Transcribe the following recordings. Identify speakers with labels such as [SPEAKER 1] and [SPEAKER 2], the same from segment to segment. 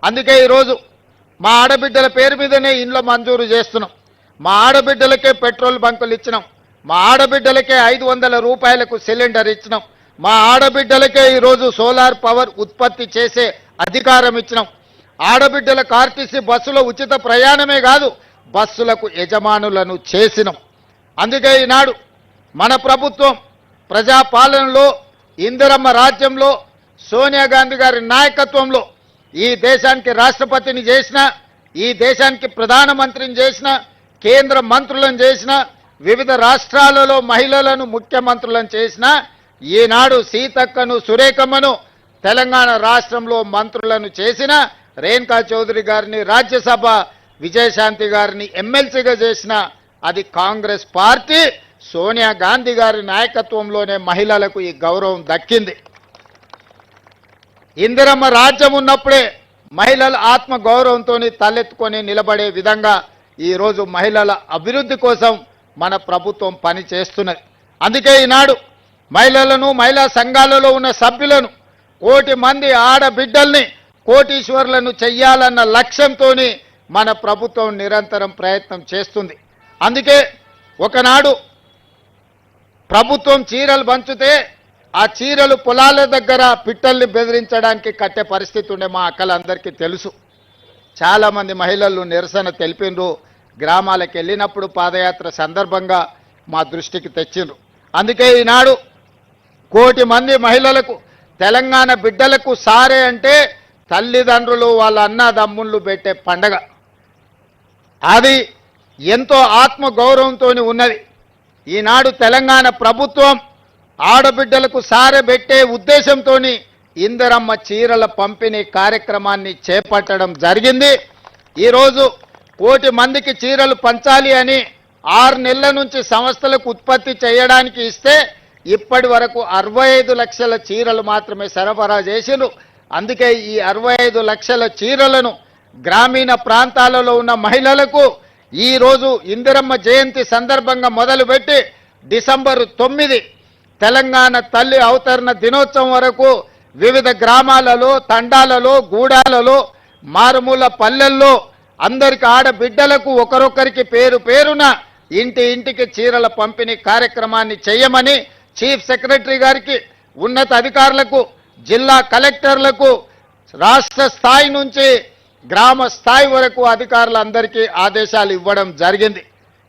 [SPEAKER 1] అందుకే ఈరోజు మా ఆడబిడ్డల పేరు మీదనే ఇండ్ల మంజూరు చేస్తున్నాం. మా ఆడబిడ్డలకే పెట్రోల్ బంకులు ఇచ్చినాం. మా ఆడబిడ్డలకే 500 రూపాయలకు సిలిండర్ ఇచ్చినాం. మా ఆడబిడ్డలకే ఈరోజు సోలార్ పవర్ ఉత్పత్తి చేసే అధికారం ఇచ్చినాం. ఆడబిడ్డలకు ఆర్టీసీ బస్సులో ఉచిత ప్రయాణమే కాదు, బస్సులకు యజమానులను చేసినాం. అందుకే ఈనాడు మన ప్రభుత్వం ప్రజాపాలనలో, ఇందిరమ్మ రాజ్యంలో, సోనియా గాంధీ గారి నాయకత్వంలో ఈ దేశానికి రాష్ట్రపతిని చేసిన, ఈ దేశానికి ప్రధానమంత్రిని చేసిన, కేంద్ర మంత్రులను చేసిన, వివిధ రాష్ట్రాలలో మహిళలను ముఖ్యమంత్రులను చేసిన, ఈనాడు సీతక్కను, సురేఖమ్మను తెలంగాణ రాష్ట్రంలో మంత్రులను చేసిన, రేణుకా చౌదరి గారిని రాజ్యసభ, విజయశాంతి గారిని ఎమ్మెల్సీగా చేసిన అది కాంగ్రెస్ పార్టీ. సోనియా గాంధీ గారి నాయకత్వంలోనే మహిళలకు ఈ గౌరవం దక్కింది. ఇందిరమ్మ రాజ్యం ఉన్నప్పుడే మహిళల ఆత్మ గౌరవంతో తలెత్తుకొని నిలబడే విధంగా ఈరోజు మహిళల అభివృద్ధి కోసం మన ప్రభుత్వం పని చేస్తున్నది. అందుకే ఈనాడు మహిళలను, మహిళా సంఘాలలో ఉన్న సభ్యులను, 1 కోటి మంది ఆడబిడ్డల్ని కోటీశ్వరులను చెయ్యాలన్న లక్ష్యంతో మన ప్రభుత్వం నిరంతరం ప్రయత్నం చేస్తుంది. అందుకే ఒకనాడు ప్రభుత్వం చీరలు పంచితే ఆ చీరలు పొలాల దగ్గర పిట్టల్ని బెదిరించడానికి కట్టే పరిస్థితి ఉండే మా అక్కలందరికీ తెలుసు. చాలామంది మహిళలు నిరసన తెలిపినరు. గ్రామాలకు వెళ్ళినప్పుడు పాదయాత్ర సందర్భంగా మా దృష్టికి తెచ్చిండ్రు. అందుకే ఈనాడు 1 కోటి మంది మహిళలకు, తెలంగాణ బిడ్డలకు సారే అంటే తల్లిదండ్రులు వాళ్ళ అన్నదమ్ముళ్ళు పెట్టే పండగ. అది ఎంతో ఆత్మగౌరవంతో ఉన్నది. ఈనాడు తెలంగాణ ప్రభుత్వం ఆడబిడ్డలకు సారె పెట్టే ఉద్దేశంతో ఇందిరమ్మ చీరల పంపిణీ కార్యక్రమాన్ని చేపట్టడం జరిగింది. ఈరోజు 1 కోటి మందికి చీరలు పంచాలి అని 6 నెలల నుంచి సంస్థలకు ఉత్పత్తి చేయడానికి ఇస్తే ఇప్పటి వరకు 65 లక్షల చీరలు మాత్రమే సరఫరా చేసిండ్రు. అందుకే ఈ 65 లక్షల చీరలను గ్రామీణ ప్రాంతాలలో ఉన్న మహిళలకు ఈరోజు ఇందిరమ్మ జయంతి సందర్భంగా మొదలుపెట్టి డిసెంబర్ 9 తెలంగాణ తల్లి అవతరణ దినోత్సవం వరకు వివిధ గ్రామాలలో, తండాలలో, గూడాలలో, మారుమూల పల్లెల్లో అందరికి ఆడబిడ్డలకు ఒకరొకరికి పేరు పేరున ఇంటికి చీరల పంపిణీ కార్యక్రమాన్ని చేయమని చీఫ్ సెక్రటరీ గారికి, ఉన్నత అధికారులకు, జిల్లా కలెక్టర్లకు, రాష్ట్ర స్థాయి నుంచి గ్రామ స్థాయి వరకు అధికారులందరికీ ఆదేశాలు ఇవ్వడం జరిగింది.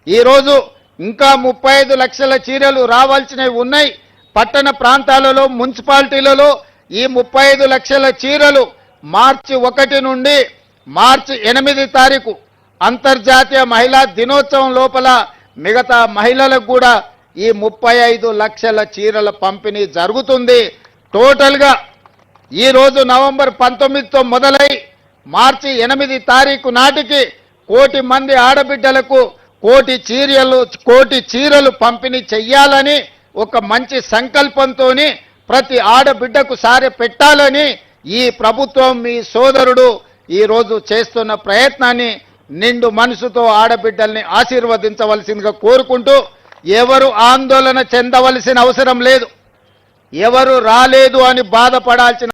[SPEAKER 1] ఈరోజు ఇంకా 35 లక్షల చీరలు రావాల్సినవి ఉన్నాయి. పట్టణ ప్రాంతాలలో, మున్సిపాలిటీలలో ఈ 35 లక్షల చీరలు మార్చి 1 నుండి మార్చి 8 తారీఖు అంతర్జాతీయ మహిళా దినోత్సవం లోపల మిగతా మహిళలకు కూడా ఈ 35 లక్షల చీరల పంపిణీ జరుగుతుంది. టోటల్గా ఈరోజు నవంబర్ 19తో మొదలై మార్చి 8 తారీఖు నాటికి 1 కోటి మంది ఆడబిడ్డలకు 1 కోటి చీరలు పంపిణీ చెయ్యాలని ఒక మంచి సంకల్పంతో ప్రతి ఆడబిడ్డకు సారె పెట్టాలని ఈ ప్రభుత్వం, మీ సోదరుడు ఈరోజు చేస్తున్న ప్రయత్నాన్ని నిండు మనసుతో ఆడబిడ్డల్ని ఆశీర్వదించవలసిందిగా కోరుకుంటూ, ఎవరు ఆందోళన చెందవలసిన అవసరం లేదు, ఎవరు రాలేదు అని బాధపడాల్సిన